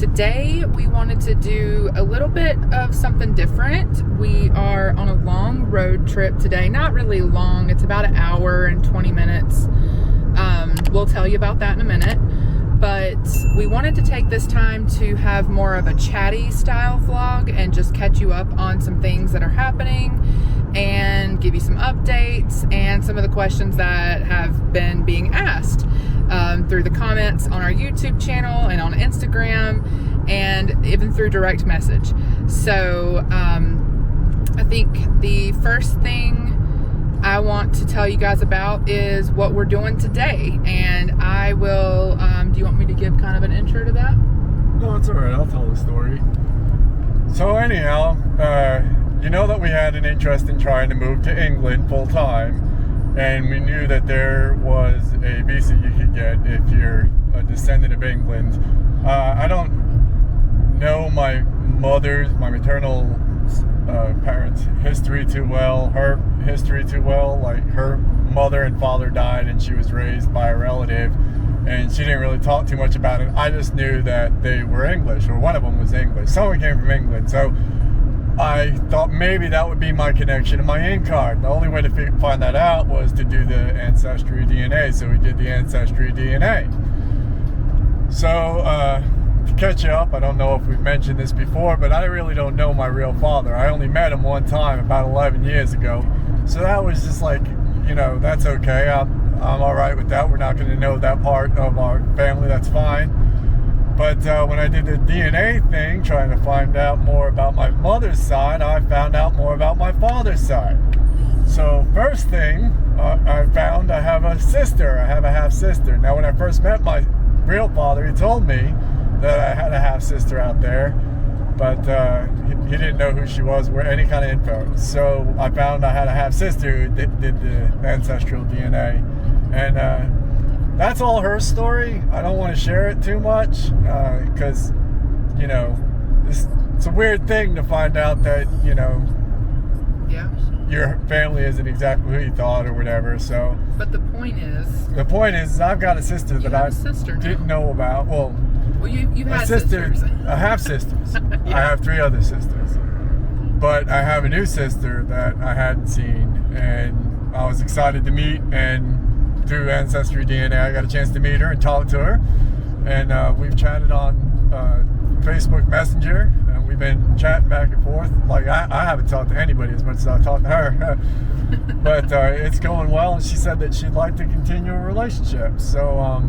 today we wanted to do a little bit of something different. We are on a long road trip today. Not really long, it's about an hour and 20 minutes. We'll tell you about that in a minute. But we wanted to take this time to have more of a chatty style vlog and just catch you up on some things that are happening and give you some updates and some of the questions that have been being asked through the comments on our YouTube channel and on Instagram and even through direct message. So I think the first thing I want to tell you guys about is what we're doing today, and I will do you want me to give kind of an intro to that? No, it's alright, I'll tell the story. So anyhow, you know that we had an interest in trying to move to England full time, and we knew that there was a visa you could get if you're a descendant of England. I don't know my maternal parents' history too well, her history too well. Like, her mother and father died and she was raised by a relative, and she didn't really talk too much about it. I just knew that they were English, or one of them was English. Someone came from England, so I thought maybe that would be my connection to my in card. The only way to find that out was to do the Ancestry DNA, so we did the Ancestry DNA. So, to catch you up, I don't know if we've mentioned this before, but I really don't know my real father. I only met him one time about 11 years ago. So that was just like, you know, that's okay. I'm all right with that. We're not going to know that part of our family. That's fine. But when I did the DNA thing, trying to find out more about my mother's side, I found out more about my father's side. So first thing, I found I have a sister. I have a half-sister. Now, when I first met my real father, he told me that I had a half-sister out there, but he didn't know who she was or any kind of info. So I found I had a half-sister who did the ancestral DNA, and that's all her story. I don't want to share it too much because, you know, it's a weird thing to find out that, you know, yeah, your family isn't exactly who you thought or whatever. So, but the point is I've got a sister that I didn't know about. Well, you've had sisters. I have sisters. Yeah. I have 3 other sisters, but I have a new sister that I hadn't seen, and I was excited to meet. And through Ancestry DNA, I got a chance to meet her and talk to her, and we've chatted on Facebook Messenger, and we've been chatting back and forth. Like, I haven't talked to anybody as much as I've talked to her, but it's going well, and she said that she'd like to continue a relationship. So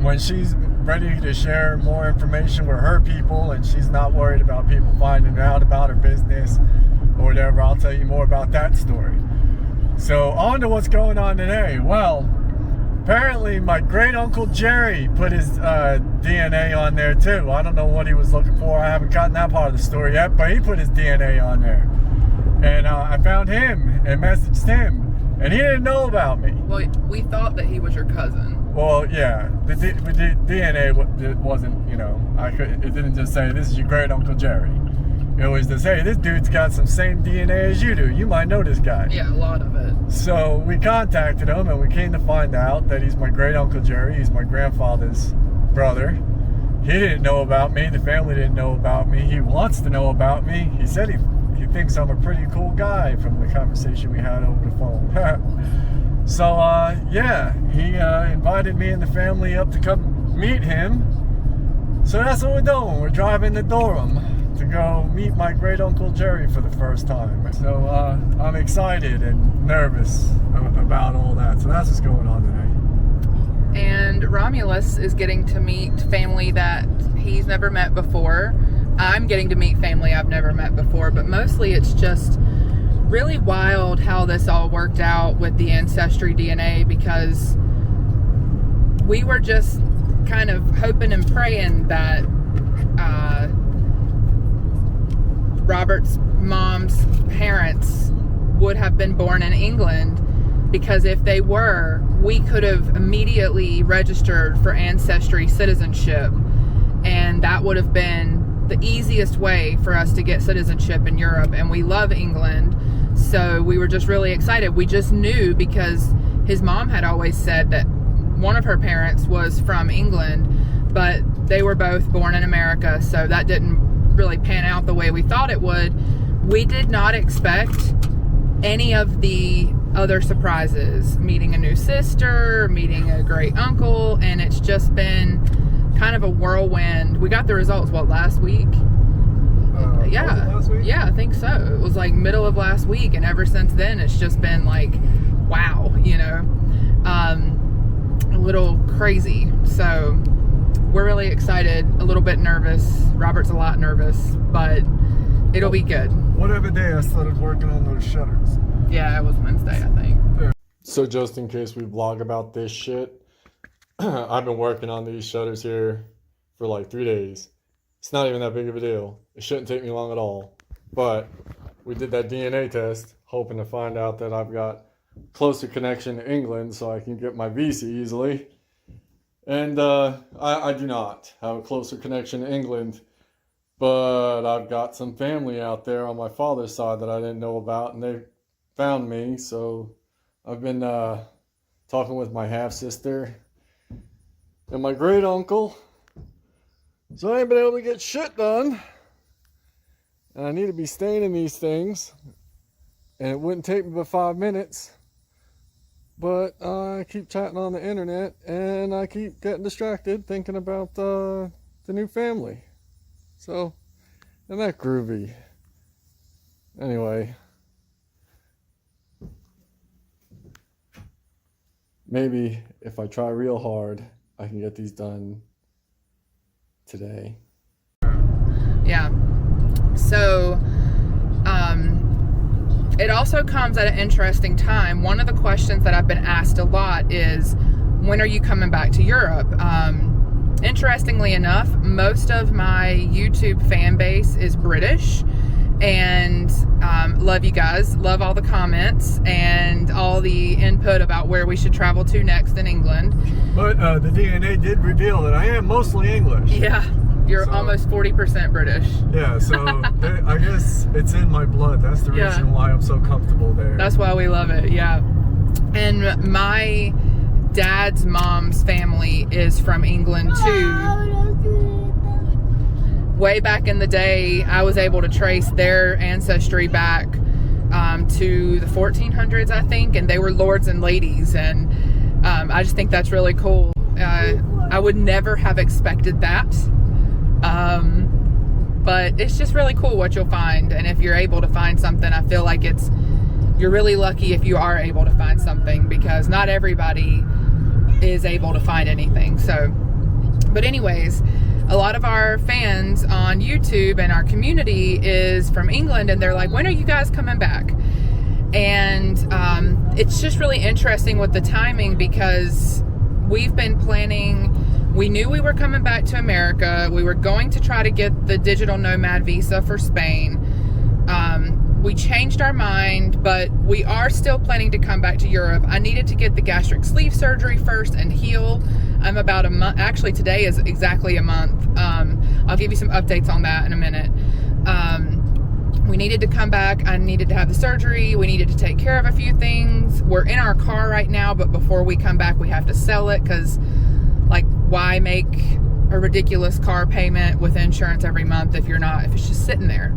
when she's ready to share more information with her people, and she's not worried about people finding out about her business or whatever, I'll tell you more about that story. So on to what's going on today. Well, apparently my great uncle Jerry put his DNA on there too. I don't know what he was looking for. I haven't gotten that part of the story yet, but he put his DNA on there, and I found him and messaged him, and he didn't know about me. Well, we thought that he was your cousin. Well, yeah, the DNA wasn't, you know, it didn't just say, this is your great uncle Jerry. It was just, hey, this dude's got some same DNA as you do. You might know this guy. Yeah, a lot of it. So we contacted him, and we came to find out that he's my great uncle Jerry. He's my grandfather's brother. He didn't know about me. The family didn't know about me. He wants to know about me. He said he thinks I'm a pretty cool guy from the conversation we had over the phone. So, yeah, he invited me and the family up to come meet him. So that's what we're doing. We're driving to Durham to go meet my great uncle Jerry for the first time. So I'm excited and nervous about all that. So that's what's going on today. And Romulus is getting to meet family that he's never met before. I'm getting to meet family I've never met before, but mostly it's just really wild how this all worked out with the Ancestry DNA, because we were just kind of hoping and praying that Robert's mom's parents would have been born in England, because if they were, we could have immediately registered for Ancestry citizenship, and that would have been the easiest way for us to get citizenship in Europe. And we love England, so we were just really excited. We just knew, because his mom had always said that one of her parents was from England, but they were both born in America, so that didn't really pan out the way we thought it would. We did not expect any of the other surprises, meeting a new sister, meeting a great uncle, and it's just been kind of a whirlwind. We got the results, last week? Yeah. Last week? Yeah, I think so. It was like middle of last week, and ever since then it's just been like, wow, a little crazy. So we're really excited, a little bit nervous. Robert's a lot nervous, but it'll be good. Whatever day I started working on those shutters. Yeah, it was Wednesday, I think. So just in case we vlog about this shit, I've been working on these shutters here for like 3 days. It's not even that big of a deal. It shouldn't take me long at all. But we did that DNA test, hoping to find out that I've got closer connection to England so I can get my visa easily. And I do not have a closer connection to England. But I've got some family out there on my father's side that I didn't know about, and they found me. So I've been talking with my half-sister and my great-uncle. So I ain't been able to get shit done. And I need to be staying in these things. And it wouldn't take me but 5 minutes. But I keep chatting on the internet, and I keep getting distracted thinking about the new family. So, isn't that groovy? Anyway. Maybe if I try real hard, I can get these done today. Yeah. So, it also comes at an interesting time. One of the questions that I've been asked a lot is, when are you coming back to Europe? Interestingly enough, most of my YouTube fan base is British, and love you guys, love all the comments and all the input about where we should travel to next in England. But the DNA did reveal that I am mostly English. Yeah, you're almost 40% British. Yeah, so I guess it's in my blood. That's the reason why I'm so comfortable there. That's why we love it, yeah. And my dad's mom's family is from England too. Way back in the day, I was able to trace their ancestry back to the 1400s, I think, and they were lords and ladies, and I just think that's really cool. I would never have expected that, but it's just really cool what you'll find. And if you're able to find something, I feel like you're really lucky if you are able to find something, because not everybody is able to find anything. So, but anyways, a lot of our fans on YouTube and our community is from England, and they're like, when are you guys coming back? And it's just really interesting with the timing, because we've been planning. We knew we were coming back to America. We were going to try to get the digital nomad visa for Spain. We changed our mind, but we are still planning to come back to Europe. I needed to get the gastric sleeve surgery first and heal. I'm about a month. Actually, today is exactly a month. I'll give you some updates on that in a minute. We needed to come back. I needed to have the surgery. We needed to take care of a few things. We're in our car right now, but before we come back, we have to sell it, because, like, why make a ridiculous car payment with insurance every month if it's just sitting there,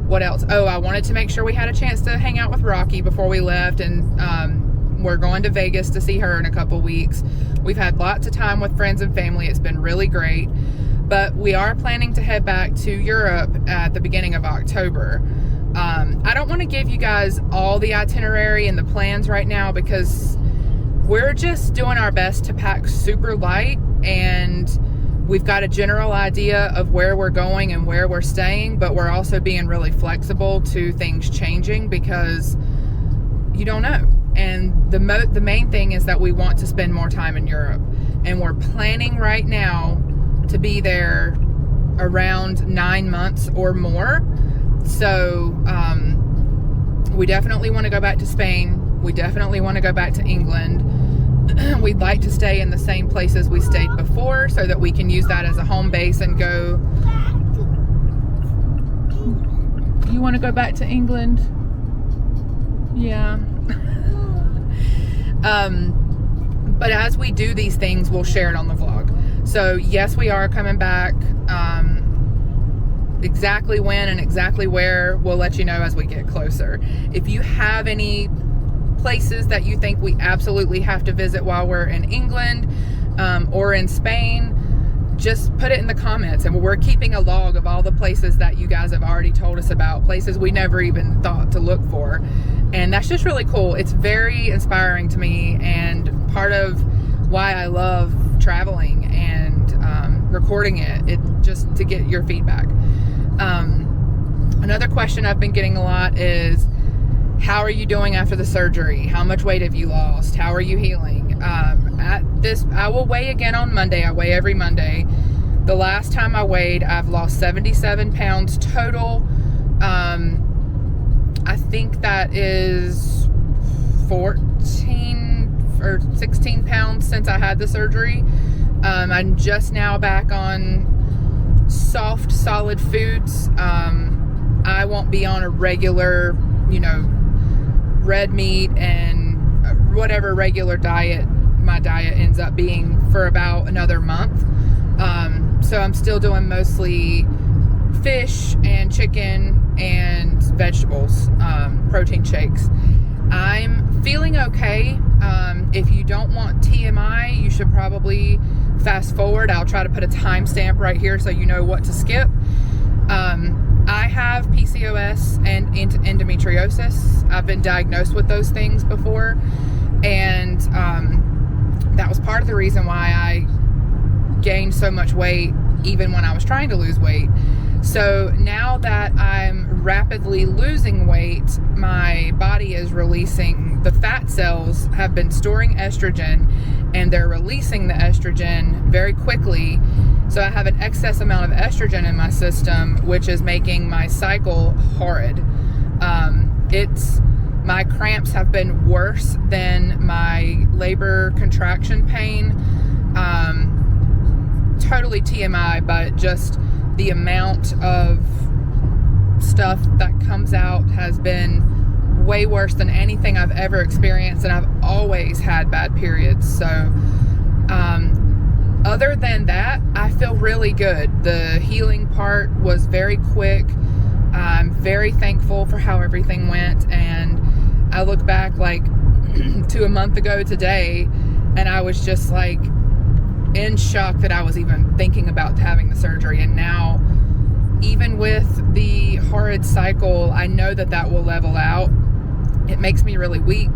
What else? Oh, I wanted to make sure we had a chance to hang out with Rocky before we left, and we're going to Vegas to see her in a couple weeks. We've had lots of time with friends and family. It's been really great, but we are planning to head back to Europe at the beginning of October. I don't want to give you guys all the itinerary and the plans right now, because we're just doing our best to pack super light, and we've got a general idea of where we're going and where we're staying, but we're also being really flexible to things changing, because you don't know. And the main thing is that we want to spend more time in Europe, and we're planning right now to be there around 9 months or more. So we definitely want to go back to Spain. We definitely want to go back to England. We'd like to stay in the same places we stayed before, so that we can use that as a home base and go. You want to go back to England? Yeah. But as we do these things, we'll share it on the vlog. So yes, we are coming back. Exactly when and exactly where, we'll let you know as we get closer. If you have any places that you think we absolutely have to visit while we're in England or in Spain, just put it in the comments, and we're keeping a log of all the places that you guys have already told us about, places we never even thought to look for. And that's just really cool. It's very inspiring to me, and part of why I love traveling and recording it just to get your feedback. Another question I've been getting a lot is, how are you doing after the surgery? How much weight have you lost? How are you healing? I will weigh again on Monday. I weigh every Monday. The last time I weighed, I've lost 77 pounds total. I think that is 14 or 16 pounds since I had the surgery. I'm just now back on soft, solid foods. I won't be on a regular, red meat and whatever regular diet my diet ends up being for about another month. So I'm still doing mostly fish and chicken and vegetables, protein shakes. I'm feeling okay. If you don't want TMI, you should probably fast forward. I'll try to put a timestamp right here so you know what to skip. I have PCOS and endometriosis. I've been diagnosed with those things before, and that was part of the reason why I gained so much weight even when I was trying to lose weight. So now that I'm rapidly losing weight, my body is releasing, the fat cells have been storing estrogen, and they're releasing the estrogen very quickly. So I have an excess amount of estrogen in my system, which is making my cycle horrid. My cramps have been worse than my labor contraction pain. Totally TMI, but just the amount of stuff that comes out has been way worse than anything I've ever experienced, and I've always had bad periods. So other than that, I feel really good. The healing part was very quick. I'm very thankful for how everything went, and I look back to a month ago today, and I was just in shock that I was even thinking about having the surgery. And now, even with the horrid cycle, I know that will level out. It makes me really weak.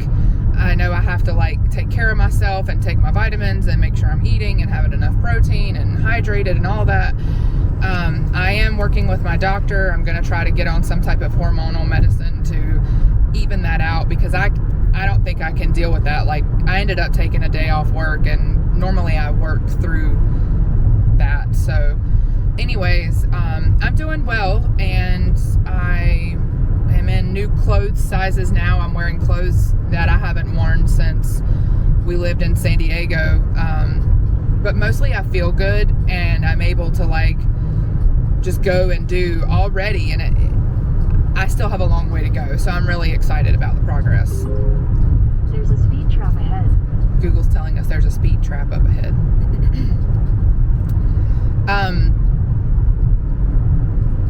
I know I have to take care of myself and take my vitamins and make sure I'm eating and having enough protein and hydrated and all that. I am working with my doctor. I'm going to try to get on some type of hormonal medicine to even that out, because I don't think I can deal with that. I ended up taking a day off work, and normally I work through that. So anyways, I'm doing well, and I am in new clothes sizes now. I'm wearing clothes that I haven't worn since we lived in San Diego. But mostly I feel good, and I'm able to just go and do already, and I still have a long way to go. So I'm really excited about the progress. There's a speed trap ahead. Google's telling us there's a speed trap up ahead.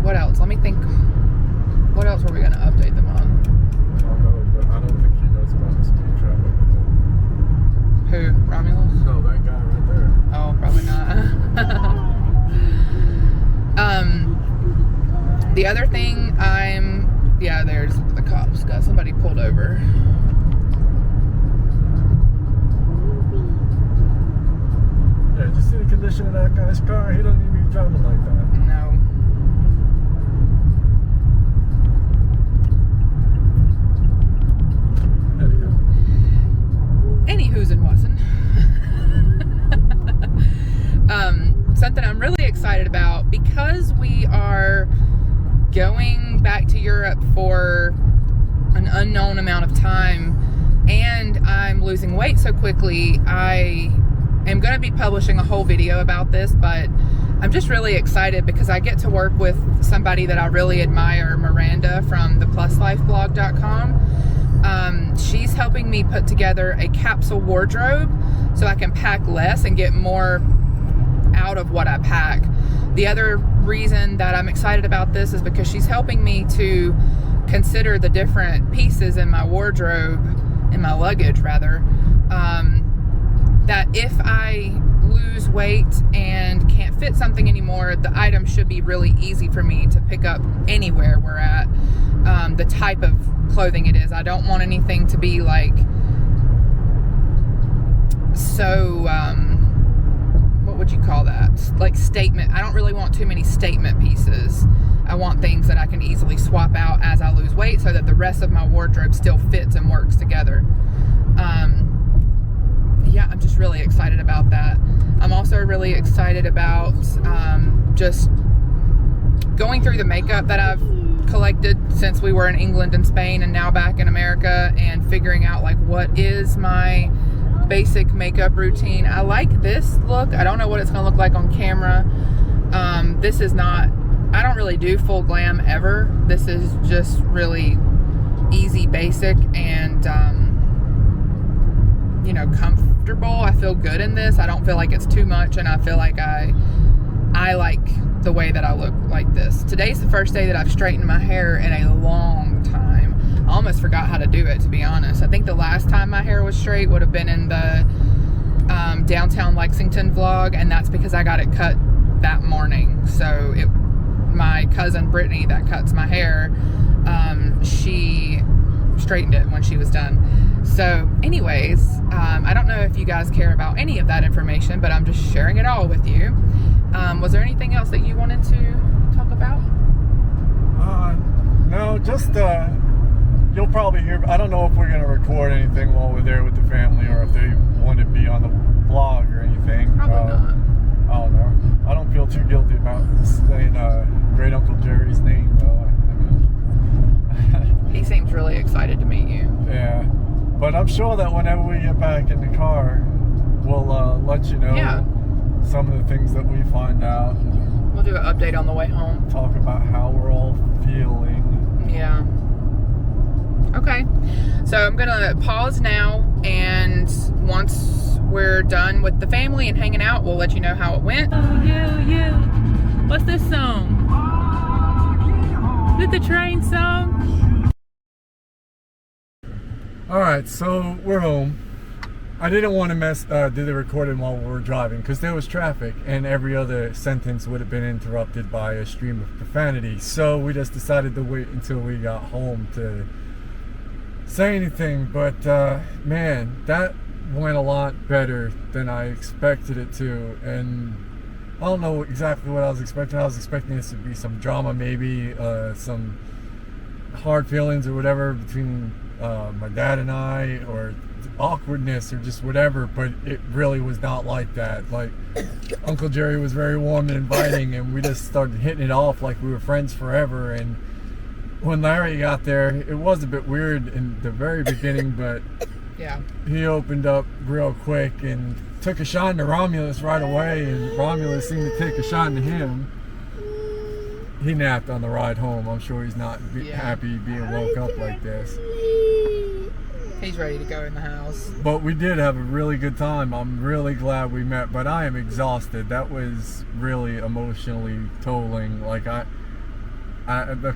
What else? Let me think. What else were we going to update them on? I don't know, but I don't think he knows about the speed trap up ahead. Who? Romulus? No, that guy right there. Oh, probably not. The other thing there's the cops. Got somebody pulled over. Yeah, did you see the condition of that guy's car? He doesn't even be driving like that. No. Anywho's and whatsin'. Something I'm really excited about, because we are going back to Europe for an unknown amount of time, and I'm losing weight so quickly. I am going to be publishing a whole video about this, but I'm just really excited because I get to work with somebody that I really admire, Miranda from thepluslifeblog.com. She's helping me put together a capsule wardrobe so I can pack less and get more of what I pack. The other reason that I'm excited about this is because she's helping me to consider the different pieces in my wardrobe, in my luggage rather, that if I lose weight and can't fit something anymore, the item should be really easy for me to pick up anywhere we're at. The type of clothing it is. I don't want anything to be like so, what would you call that? Like statement. I don't really want too many statement pieces. I want things that I can easily swap out as I lose weight so that the rest of my wardrobe still fits and works together. Yeah, I'm just really excited about that. I'm also really excited about just going through the makeup that I've collected since we were in England and Spain and now back in America, and figuring out like what is my basic makeup routine. I like this look. I don't know what it's gonna look like on camera. This is not, I don't really do full glam ever. This is just really easy, basic, and you know, comfortable. I feel good in this. I don't feel like it's too much, and I feel like I like the way that I look like this. Today's the first day that I've straightened my hair in a long time. I almost forgot how to do it, to be honest. I think the last time my hair was straight would have been in the downtown Lexington vlog, and that's because I got it cut that morning. So my cousin Brittany that cuts my hair, she straightened it when she was done. So anyways, I don't know if you guys care about any of that information, but I'm just sharing it all with you. Was there anything else that you wanted to talk about? No, just you'll probably hear, I don't know if we're going to record anything while we're there with the family, or if they want to be on the vlog or anything. Probably not. I don't know. I don't feel too guilty about saying Great Uncle Jerry's name, though. He seems really excited to meet you. Yeah. But I'm sure that whenever we get back in the car, we'll let you know some of the things that we find out. We'll do an update on the way home. Talk about how we're all feeling. Yeah. Okay. So I'm going to pause now, and once we're done with the family and hanging out, we'll let you know how it went. Oh, you. What's this song? Is it the train song? Alright, so we're home. I didn't want to do the recording while we were driving because there was traffic and every other sentence would have been interrupted by a stream of profanity. So we just decided to wait until we got home to say anything. But man, that went a lot better than I expected it to. And I don't know exactly what I was expecting. I was expecting this to be some drama, maybe some hard feelings or whatever between my dad and I, or awkwardness or just whatever, but it really was not like that. Like, Uncle Jerry was very warm and inviting, and we just started hitting it off like we were friends forever. And when Larry got there, it was a bit weird in the very beginning, but yeah, he opened up real quick and took a shine to Romulus right away, and Romulus seemed to take a shine to him. He napped on the ride home. I'm sure he's not happy being woke up like this. He's ready to go in the house. But we did have a really good time. I'm really glad we met, but I am exhausted. That was really emotionally tolling. Like, a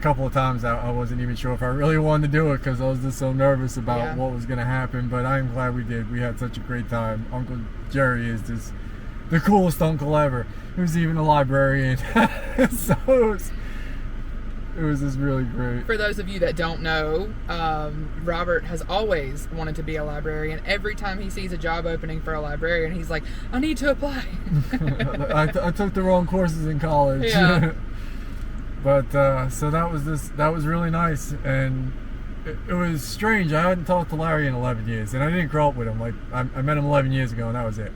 couple of times I wasn't even sure if I really wanted to do it because I was just so nervous about what was going to happen, but I'm glad we did. We had such a great time. Uncle Jerry is just the coolest uncle ever. He was even a librarian. So it was just really great. For those of you that don't know, Robert has always wanted to be a librarian. Every time he sees a job opening for a librarian, he's like, I need to apply. I took the wrong courses in college. Yeah. But so that was really nice, and it was strange. I hadn't talked to Larry in 11 years, and I didn't grow up with him. Like, I met him 11 years ago, and that was it.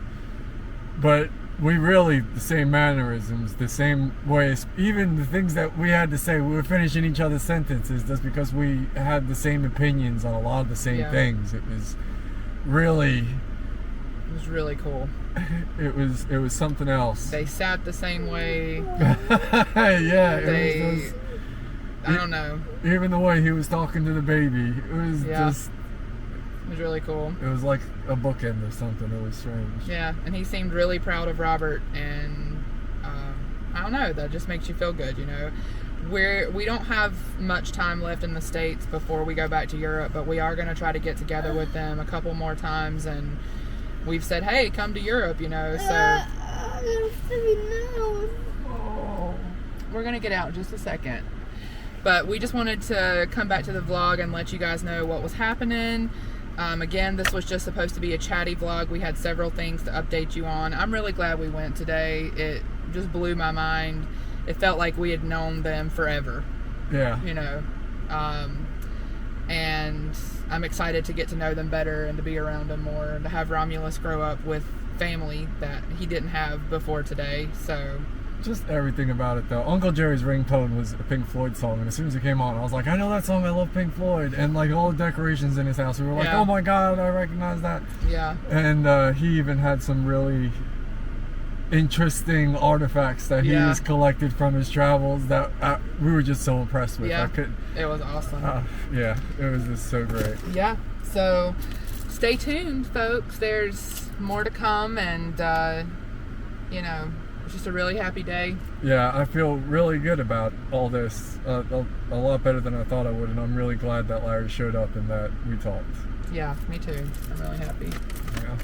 But we really, the same mannerisms, the same ways, even the things that we had to say, we were finishing each other's sentences just because we had the same opinions on a lot of the same things. It was really cool. It was something else. They sat the same way. Yeah. I don't know. Even the way he was talking to the baby, it was just... It was really cool. It was like a bookend or something. It was strange. Yeah, and he seemed really proud of Robert, and I don't know, that just makes you feel good, you know. We don't have much time left in the States before we go back to Europe, but we are going to try to get together with them a couple more times, and we've said, hey, come to Europe, you know, so we're going to get out in just a second. But we just wanted to come back to the vlog and let you guys know what was happening. Again, this was just supposed to be a chatty vlog. We had several things to update you on. I'm really glad we went today. It just blew my mind. It felt like we had known them forever. Yeah. You know, and I'm excited to get to know them better and to be around them more and to have Romulus grow up with family that he didn't have before today. So just everything about it though. Uncle Jerry's ringtone was a Pink Floyd song, and as soon as it came on, I was like, I know that song, I love Pink Floyd. And like all the decorations in his house, we were like, Yeah. oh my god, I recognize that. yeah. And he even had some really interesting artifacts that Yeah. he's collected from his travels that we were just so impressed with. Yeah. It was awesome. Yeah, it was just so great. Yeah, so stay tuned, folks. There's more to come, and you know, it's just a really happy day. Yeah, I feel really good about all this, a lot better than I thought I would, and I'm really glad that Larry showed up and that we talked. Yeah, me too. I'm really happy. Yeah.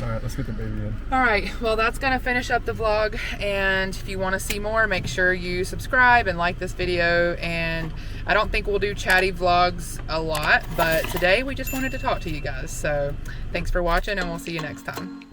All right, let's get the baby in. All right, well, that's gonna finish up the vlog, and if you want to see more, make sure you subscribe and like this video. And I don't think we'll do chatty vlogs a lot, but today we just wanted to talk to you guys. So thanks for watching, and we'll see you next time.